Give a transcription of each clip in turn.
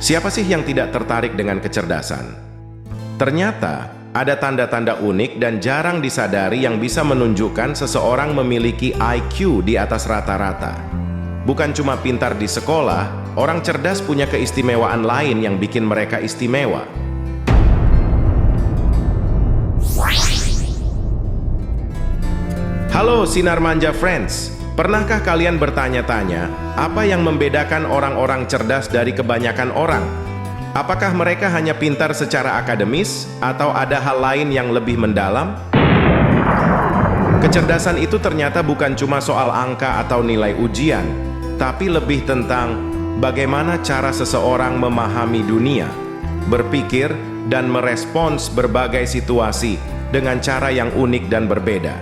Siapa sih yang tidak tertarik dengan kecerdasan? Ternyata, ada tanda-tanda unik dan jarang disadari yang bisa menunjukkan seseorang memiliki IQ di atas rata-rata. Bukan cuma pintar di sekolah, orang cerdas punya keistimewaan lain yang bikin mereka istimewa. Halo Sinar Manja Friends, pernahkah kalian bertanya-tanya apa yang membedakan orang-orang cerdas dari kebanyakan orang? Apakah mereka hanya pintar secara akademis atau ada hal lain yang lebih mendalam? Kecerdasan itu ternyata bukan cuma soal angka atau nilai ujian, tapi lebih tentang bagaimana cara seseorang memahami dunia, berpikir, dan merespons berbagai situasi dengan cara yang unik dan berbeda.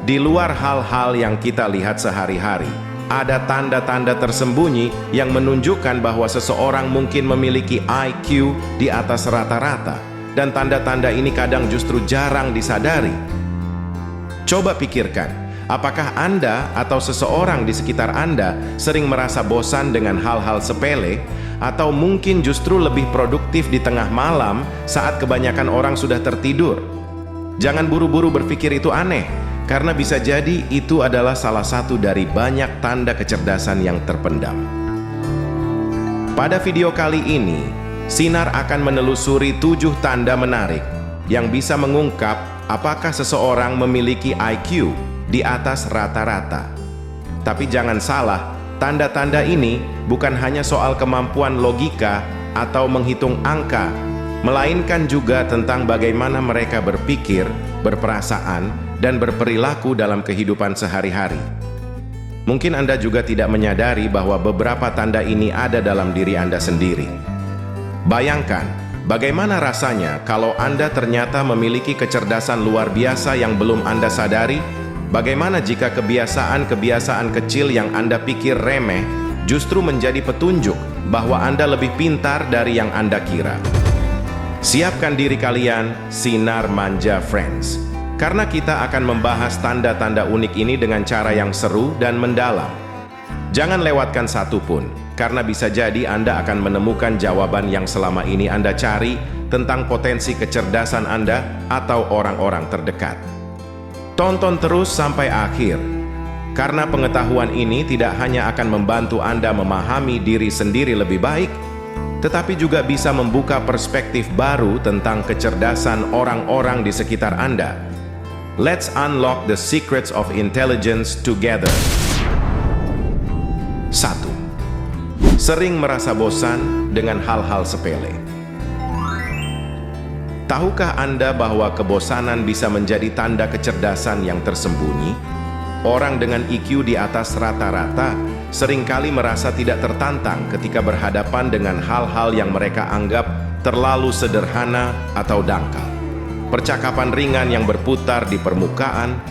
Di luar hal-hal yang kita lihat sehari-hari, ada tanda-tanda tersembunyi yang menunjukkan bahwa seseorang mungkin memiliki IQ di atas rata-rata, dan tanda-tanda ini kadang justru jarang disadari. Coba pikirkan, apakah Anda atau seseorang di sekitar Anda sering merasa bosan dengan hal-hal sepele, atau mungkin justru lebih produktif di tengah malam saat kebanyakan orang sudah tertidur? Jangan buru-buru berpikir itu aneh, karena bisa jadi itu adalah salah satu dari banyak tanda kecerdasan yang terpendam. Pada video kali ini, Sinar akan menelusuri 7 tanda menarik yang bisa mengungkap apakah seseorang memiliki IQ di atas rata-rata. Tapi jangan salah, tanda-tanda ini bukan hanya soal kemampuan logika atau menghitung angka, melainkan juga tentang bagaimana mereka berpikir, berperasaan, dan berperilaku dalam kehidupan sehari-hari. Mungkin Anda juga tidak menyadari bahwa beberapa tanda ini ada dalam diri Anda sendiri. Bayangkan, bagaimana rasanya kalau Anda ternyata memiliki kecerdasan luar biasa yang belum Anda sadari? Bagaimana jika kebiasaan-kebiasaan kecil yang Anda pikir remeh justru menjadi petunjuk bahwa Anda lebih pintar dari yang Anda kira? Siapkan diri kalian, Sinar Manja Friends, karena kita akan membahas tanda-tanda unik ini dengan cara yang seru dan mendalam. Jangan lewatkan satu pun, karena bisa jadi Anda akan menemukan jawaban yang selama ini Anda cari tentang potensi kecerdasan Anda atau orang-orang terdekat. Tonton terus sampai akhir, karena pengetahuan ini tidak hanya akan membantu Anda memahami diri sendiri lebih baik, tetapi juga bisa membuka perspektif baru tentang kecerdasan orang-orang di sekitar Anda. Let's unlock the secrets of intelligence together. 1. Sering merasa bosan dengan hal-hal sepele. Tahukah Anda bahwa kebosanan bisa menjadi tanda kecerdasan yang tersembunyi? Orang dengan IQ di atas rata-rata seringkali merasa tidak tertantang ketika berhadapan dengan hal-hal yang mereka anggap terlalu sederhana atau dangkal. Percakapan ringan yang berputar di permukaan,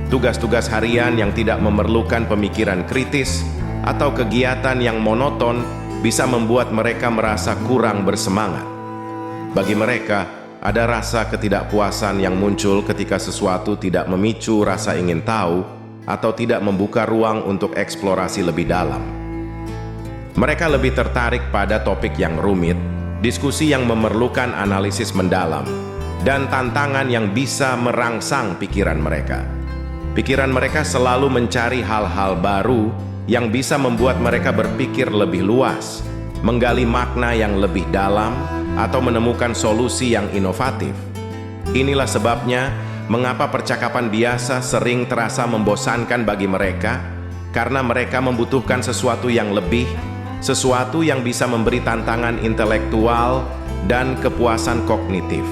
tugas-tugas harian yang tidak memerlukan pemikiran kritis, atau kegiatan yang monoton bisa membuat mereka merasa kurang bersemangat. Bagi mereka, ada rasa ketidakpuasan yang muncul ketika sesuatu tidak memicu rasa ingin tahu atau tidak membuka ruang untuk eksplorasi lebih dalam. Mereka lebih tertarik pada topik yang rumit, diskusi yang memerlukan analisis mendalam, dan tantangan yang bisa merangsang pikiran mereka. Pikiran mereka selalu mencari hal-hal baru yang bisa membuat mereka berpikir lebih luas, menggali makna yang lebih dalam, atau menemukan solusi yang inovatif. Inilah sebabnya mengapa percakapan biasa sering terasa membosankan bagi mereka, karena mereka membutuhkan sesuatu yang lebih, sesuatu yang bisa memberi tantangan intelektual dan kepuasan kognitif.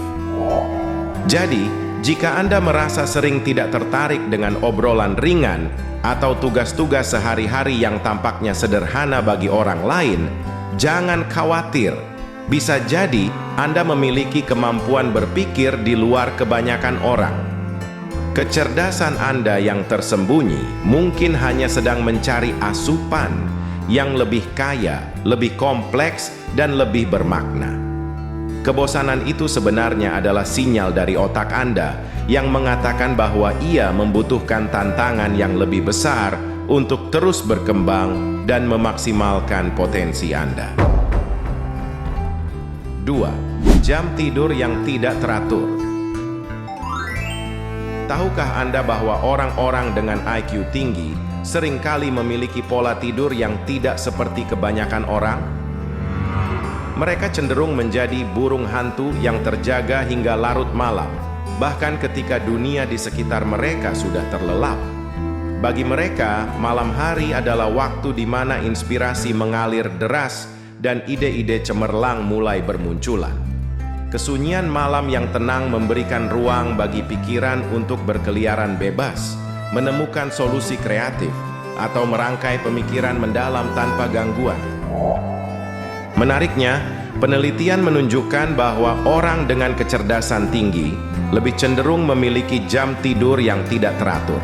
Jadi, jika Anda merasa sering tidak tertarik dengan obrolan ringan atau tugas-tugas sehari-hari yang tampaknya sederhana bagi orang lain, jangan khawatir. Bisa jadi Anda memiliki kemampuan berpikir di luar kebanyakan orang. Kecerdasan Anda yang tersembunyi mungkin hanya sedang mencari asupan yang lebih kaya, lebih kompleks, dan lebih bermakna. Kebosanan itu sebenarnya adalah sinyal dari otak Anda yang mengatakan bahwa ia membutuhkan tantangan yang lebih besar untuk terus berkembang dan memaksimalkan potensi Anda. 2. Jam tidur yang tidak teratur. Tahukah Anda bahwa orang-orang dengan IQ tinggi seringkali memiliki pola tidur yang tidak seperti kebanyakan orang? Mereka cenderung menjadi burung hantu yang terjaga hingga larut malam, bahkan ketika dunia di sekitar mereka sudah terlelap. Bagi mereka, malam hari adalah waktu di mana inspirasi mengalir deras dan ide-ide cemerlang mulai bermunculan. Kesunyian malam yang tenang memberikan ruang bagi pikiran untuk berkeliaran bebas, menemukan solusi kreatif, atau merangkai pemikiran mendalam tanpa gangguan. Menariknya, penelitian menunjukkan bahwa orang dengan kecerdasan tinggi lebih cenderung memiliki jam tidur yang tidak teratur.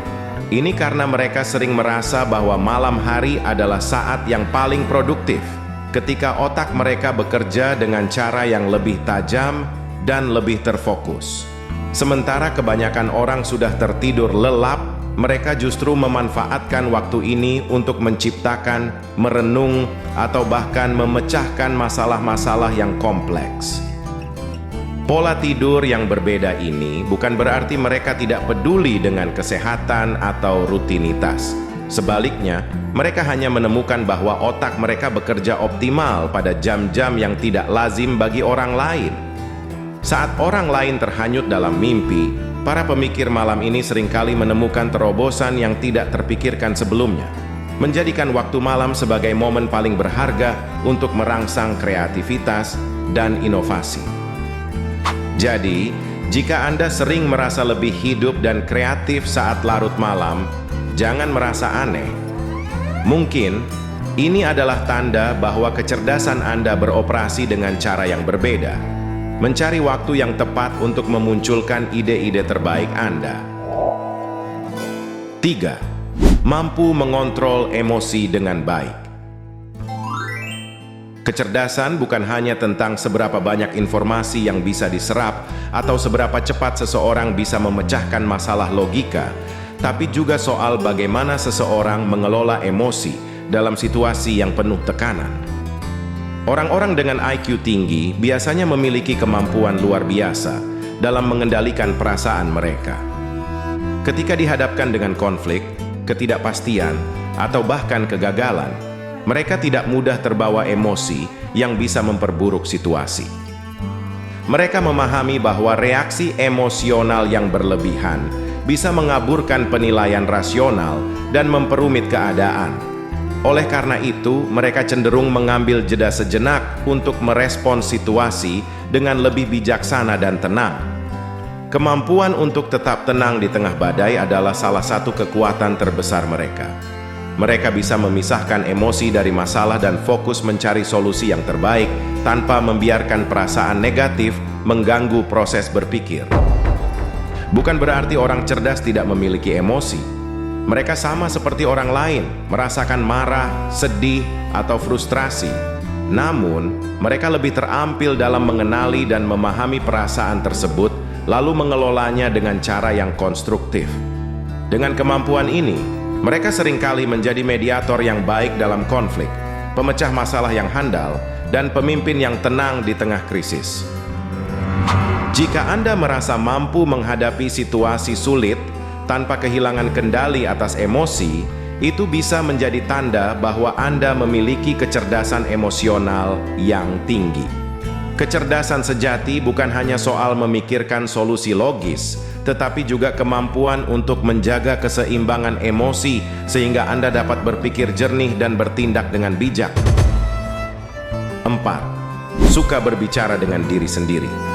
Ini karena mereka sering merasa bahwa malam hari adalah saat yang paling produktif, ketika otak mereka bekerja dengan cara yang lebih tajam dan lebih terfokus. Sementara kebanyakan orang sudah tertidur lelap, mereka justru memanfaatkan waktu ini untuk menciptakan, merenung, atau bahkan memecahkan masalah-masalah yang kompleks. Pola tidur yang berbeda ini bukan berarti mereka tidak peduli dengan kesehatan atau rutinitas. Sebaliknya, mereka hanya menemukan bahwa otak mereka bekerja optimal pada jam-jam yang tidak lazim bagi orang lain. Saat orang lain terhanyut dalam mimpi, para pemikir malam ini seringkali menemukan terobosan yang tidak terpikirkan sebelumnya, menjadikan waktu malam sebagai momen paling berharga untuk merangsang kreativitas dan inovasi. Jadi, jika Anda sering merasa lebih hidup dan kreatif saat larut malam, jangan merasa aneh. Mungkin ini adalah tanda bahwa kecerdasan Anda beroperasi dengan cara yang berbeda, mencari waktu yang tepat untuk memunculkan ide-ide terbaik Anda. 3. Mampu mengontrol emosi dengan baik. Kecerdasan bukan hanya tentang seberapa banyak informasi yang bisa diserap atau seberapa cepat seseorang bisa memecahkan masalah logika, tapi juga soal bagaimana seseorang mengelola emosi dalam situasi yang penuh tekanan. Orang-orang dengan IQ tinggi biasanya memiliki kemampuan luar biasa dalam mengendalikan perasaan mereka. Ketika dihadapkan dengan konflik, ketidakpastian, atau bahkan kegagalan, mereka tidak mudah terbawa emosi yang bisa memperburuk situasi. Mereka memahami bahwa reaksi emosional yang berlebihan bisa mengaburkan penilaian rasional dan memperumit keadaan. Oleh karena itu, mereka cenderung mengambil jeda sejenak untuk merespons situasi dengan lebih bijaksana dan tenang. Kemampuan untuk tetap tenang di tengah badai adalah salah satu kekuatan terbesar mereka. Mereka bisa memisahkan emosi dari masalah dan fokus mencari solusi yang terbaik tanpa membiarkan perasaan negatif mengganggu proses berpikir. Bukan berarti orang cerdas tidak memiliki emosi. Mereka sama seperti orang lain, merasakan marah, sedih, atau frustrasi. Namun, mereka lebih terampil dalam mengenali dan memahami perasaan tersebut, lalu mengelolanya dengan cara yang konstruktif. Dengan kemampuan ini, mereka seringkali menjadi mediator yang baik dalam konflik, pemecah masalah yang handal, dan pemimpin yang tenang di tengah krisis. Jika Anda merasa mampu menghadapi situasi sulit tanpa kehilangan kendali atas emosi, itu bisa menjadi tanda bahwa Anda memiliki kecerdasan emosional yang tinggi. Kecerdasan sejati bukan hanya soal memikirkan solusi logis, tetapi juga kemampuan untuk menjaga keseimbangan emosi sehingga Anda dapat berpikir jernih dan bertindak dengan bijak. 4. Suka berbicara dengan diri sendiri.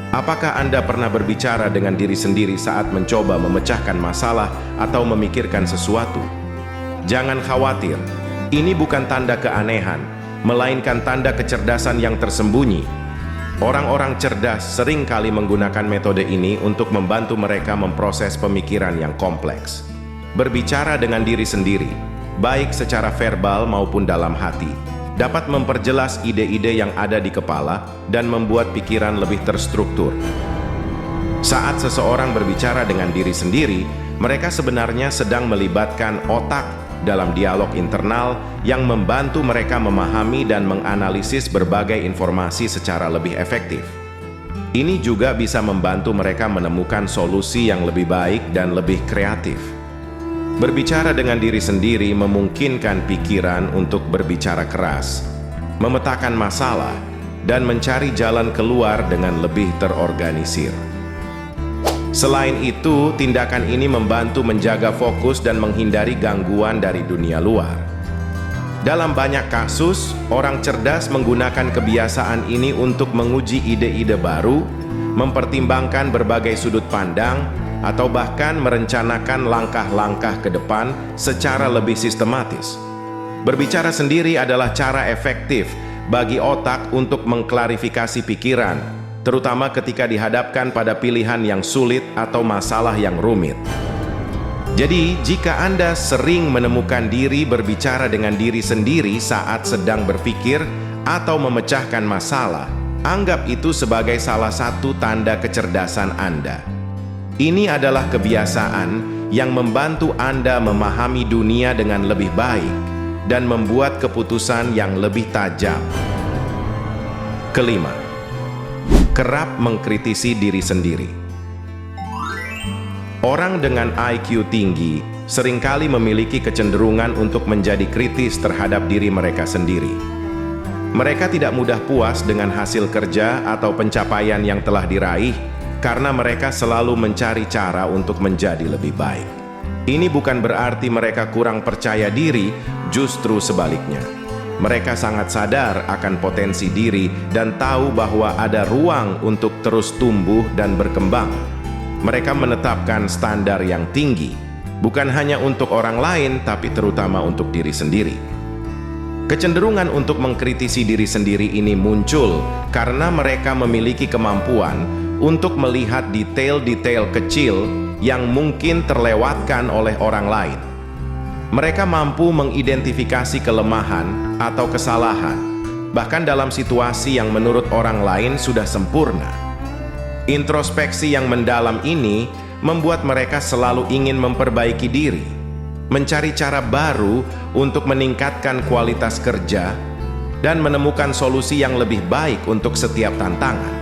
Apakah Anda pernah berbicara dengan diri sendiri saat mencoba memecahkan masalah atau memikirkan sesuatu? Jangan khawatir, ini bukan tanda keanehan, melainkan tanda kecerdasan yang tersembunyi. Orang-orang cerdas sering kali menggunakan metode ini untuk membantu mereka memproses pemikiran yang kompleks. Berbicara dengan diri sendiri, baik secara verbal maupun dalam hati, dapat memperjelas ide-ide yang ada di kepala dan membuat pikiran lebih terstruktur. Saat seseorang berbicara dengan diri sendiri, mereka sebenarnya sedang melibatkan otak, dalam dialog internal yang membantu mereka memahami dan menganalisis berbagai informasi secara lebih efektif. Ini juga bisa membantu mereka menemukan solusi yang lebih baik dan lebih kreatif. Berbicara dengan diri sendiri memungkinkan pikiran untuk berbicara keras, memetakan masalah, dan mencari jalan keluar dengan lebih terorganisir. Selain itu, tindakan ini membantu menjaga fokus dan menghindari gangguan dari dunia luar. Dalam banyak kasus, orang cerdas menggunakan kebiasaan ini untuk menguji ide-ide baru, mempertimbangkan berbagai sudut pandang, atau bahkan merencanakan langkah-langkah ke depan secara lebih sistematis. Berbicara sendiri adalah cara efektif bagi otak untuk mengklarifikasi pikiran, terutama ketika dihadapkan pada pilihan yang sulit atau masalah yang rumit. Jadi, jika Anda sering menemukan diri berbicara dengan diri sendiri saat sedang berpikir atau memecahkan masalah, anggap itu sebagai salah satu tanda kecerdasan Anda. Ini adalah kebiasaan yang membantu Anda memahami dunia dengan lebih baik dan membuat keputusan yang lebih tajam. Kelima, kerap mengkritisi diri sendiri. Orang dengan IQ tinggi seringkali memiliki kecenderungan untuk menjadi kritis terhadap diri mereka sendiri. Mereka tidak mudah puas dengan hasil kerja atau pencapaian yang telah diraih karena mereka selalu mencari cara untuk menjadi lebih baik. Ini bukan berarti mereka kurang percaya diri, justru sebaliknya. Mereka sangat sadar akan potensi diri dan tahu bahwa ada ruang untuk terus tumbuh dan berkembang. Mereka menetapkan standar yang tinggi, bukan hanya untuk orang lain, tapi terutama untuk diri sendiri. Kecenderungan untuk mengkritisi diri sendiri ini muncul karena mereka memiliki kemampuan untuk melihat detail-detail kecil yang mungkin terlewatkan oleh orang lain. Mereka mampu mengidentifikasi kelemahan atau kesalahan, bahkan dalam situasi yang menurut orang lain sudah sempurna. Introspeksi yang mendalam ini membuat mereka selalu ingin memperbaiki diri, mencari cara baru untuk meningkatkan kualitas kerja, dan menemukan solusi yang lebih baik untuk setiap tantangan.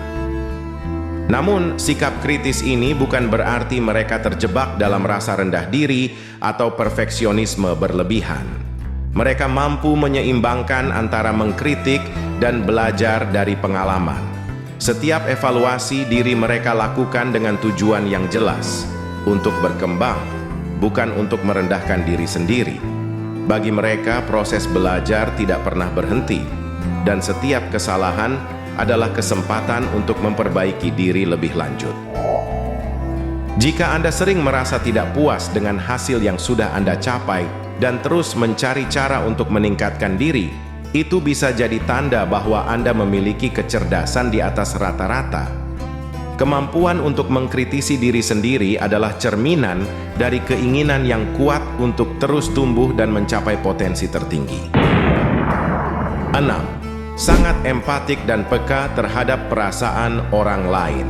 Namun, sikap kritis ini bukan berarti mereka terjebak dalam rasa rendah diri atau perfeksionisme berlebihan. Mereka mampu menyeimbangkan antara mengkritik dan belajar dari pengalaman. Setiap evaluasi diri mereka lakukan dengan tujuan yang jelas, untuk berkembang, bukan untuk merendahkan diri sendiri. Bagi mereka, proses belajar tidak pernah berhenti, dan setiap kesalahan adalah kesempatan untuk memperbaiki diri lebih lanjut. Jika Anda sering merasa tidak puas dengan hasil yang sudah Anda capai dan terus mencari cara untuk meningkatkan diri, itu bisa jadi tanda bahwa Anda memiliki kecerdasan di atas rata-rata. Kemampuan untuk mengkritisi diri sendiri adalah cerminan dari keinginan yang kuat untuk terus tumbuh dan mencapai potensi tertinggi. 6. Sangat empatik dan peka terhadap perasaan orang lain.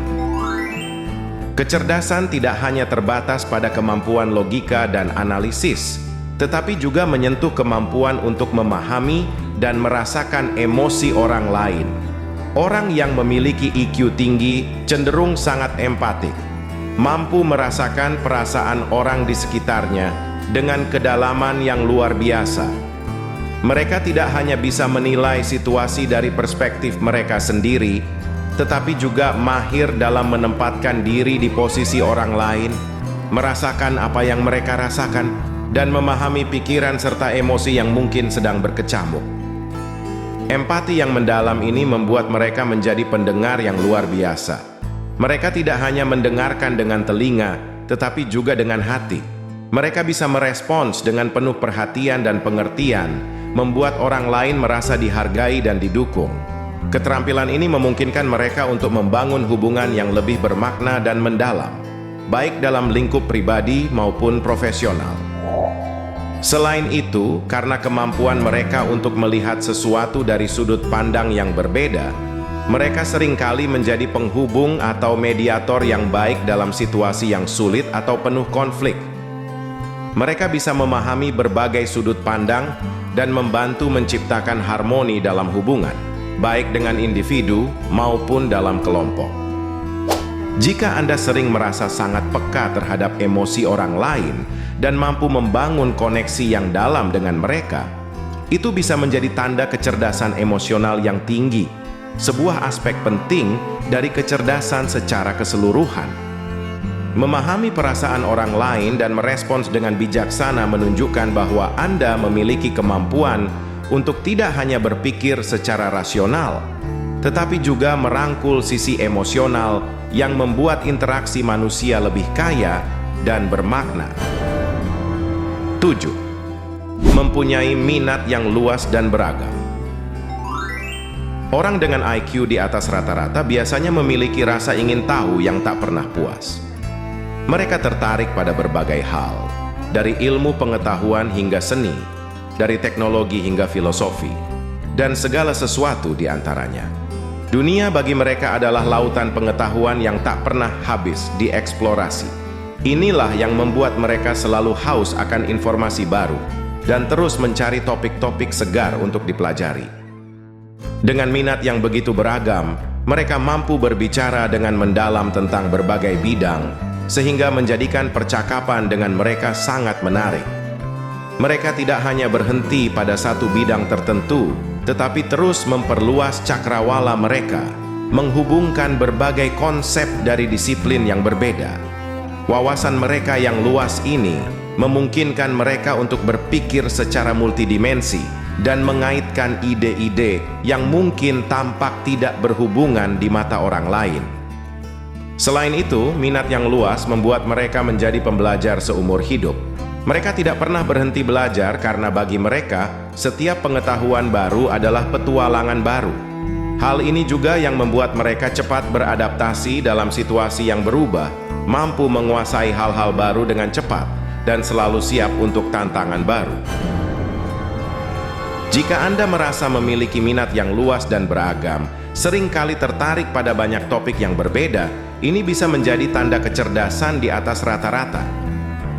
Kecerdasan tidak hanya terbatas pada kemampuan logika dan analisis, tetapi juga menyentuh kemampuan untuk memahami dan merasakan emosi orang lain. Orang yang memiliki IQ tinggi cenderung sangat empatik, mampu merasakan perasaan orang di sekitarnya dengan kedalaman yang luar biasa. Mereka tidak hanya bisa menilai situasi dari perspektif mereka sendiri, tetapi juga mahir dalam menempatkan diri di posisi orang lain, merasakan apa yang mereka rasakan, dan memahami pikiran serta emosi yang mungkin sedang berkecamuk. Empati yang mendalam ini membuat mereka menjadi pendengar yang luar biasa. Mereka tidak hanya mendengarkan dengan telinga, tetapi juga dengan hati. Mereka bisa merespons dengan penuh perhatian dan pengertian, membuat orang lain merasa dihargai dan didukung. Keterampilan ini memungkinkan mereka untuk membangun hubungan yang lebih bermakna dan mendalam, baik dalam lingkup pribadi maupun profesional. Selain itu, karena kemampuan mereka untuk melihat sesuatu dari sudut pandang yang berbeda, mereka seringkali menjadi penghubung atau mediator yang baik dalam situasi yang sulit atau penuh konflik. Mereka bisa memahami berbagai sudut pandang dan membantu menciptakan harmoni dalam hubungan, baik dengan individu maupun dalam kelompok. Jika Anda sering merasa sangat peka terhadap emosi orang lain dan mampu membangun koneksi yang dalam dengan mereka, itu bisa menjadi tanda kecerdasan emosional yang tinggi, sebuah aspek penting dari kecerdasan secara keseluruhan. Memahami perasaan orang lain dan merespons dengan bijaksana menunjukkan bahwa Anda memiliki kemampuan untuk tidak hanya berpikir secara rasional, tetapi juga merangkul sisi emosional yang membuat interaksi manusia lebih kaya dan bermakna. 7. Mempunyai minat yang luas dan beragam. Orang dengan IQ di atas rata-rata biasanya memiliki rasa ingin tahu yang tak pernah puas. Mereka tertarik pada berbagai hal, dari ilmu pengetahuan hingga seni, dari teknologi hingga filosofi, dan segala sesuatu di antaranya. Dunia bagi mereka adalah lautan pengetahuan yang tak pernah habis dieksplorasi. Inilah yang membuat mereka selalu haus akan informasi baru dan terus mencari topik-topik segar untuk dipelajari. Dengan minat yang begitu beragam, mereka mampu berbicara dengan mendalam tentang berbagai bidang, sehingga menjadikan percakapan dengan mereka sangat menarik. Mereka tidak hanya berhenti pada satu bidang tertentu, tetapi terus memperluas cakrawala mereka, menghubungkan berbagai konsep dari disiplin yang berbeda. Wawasan mereka yang luas ini memungkinkan mereka untuk berpikir secara multidimensi dan mengaitkan ide-ide yang mungkin tampak tidak berhubungan di mata orang lain. Selain itu, minat yang luas membuat mereka menjadi pembelajar seumur hidup. Mereka tidak pernah berhenti belajar karena bagi mereka, setiap pengetahuan baru adalah petualangan baru. Hal ini juga yang membuat mereka cepat beradaptasi dalam situasi yang berubah, mampu menguasai hal-hal baru dengan cepat, dan selalu siap untuk tantangan baru. Jika Anda merasa memiliki minat yang luas dan beragam, seringkali tertarik pada banyak topik yang berbeda, ini bisa menjadi tanda kecerdasan di atas rata-rata.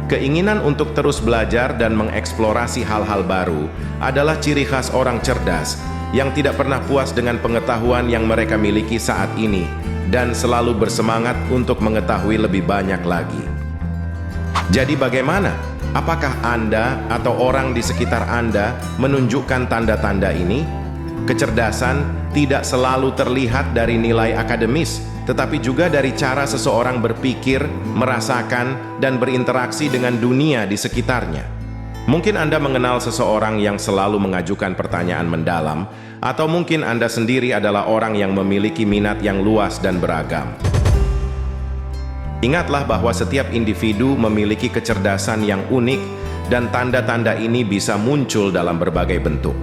Keinginan untuk terus belajar dan mengeksplorasi hal-hal baru adalah ciri khas orang cerdas yang tidak pernah puas dengan pengetahuan yang mereka miliki saat ini dan selalu bersemangat untuk mengetahui lebih banyak lagi. Jadi bagaimana? Apakah Anda atau orang di sekitar Anda menunjukkan tanda-tanda ini? Kecerdasan tidak selalu terlihat dari nilai akademis, tetapi juga dari cara seseorang berpikir, merasakan, dan berinteraksi dengan dunia di sekitarnya. Mungkin Anda mengenal seseorang yang selalu mengajukan pertanyaan mendalam, atau mungkin Anda sendiri adalah orang yang memiliki minat yang luas dan beragam. Ingatlah bahwa setiap individu memiliki kecerdasan yang unik, dan tanda-tanda ini bisa muncul dalam berbagai bentuk.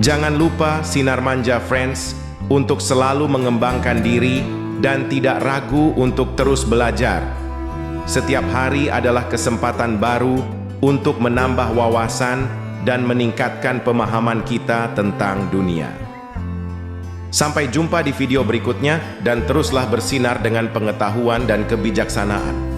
Jangan lupa Sinar Manja Friends untuk selalu mengembangkan diri dan tidak ragu untuk terus belajar. Setiap hari adalah kesempatan baru untuk menambah wawasan dan meningkatkan pemahaman kita tentang dunia. Sampai jumpa di video berikutnya dan teruslah bersinar dengan pengetahuan dan kebijaksanaan.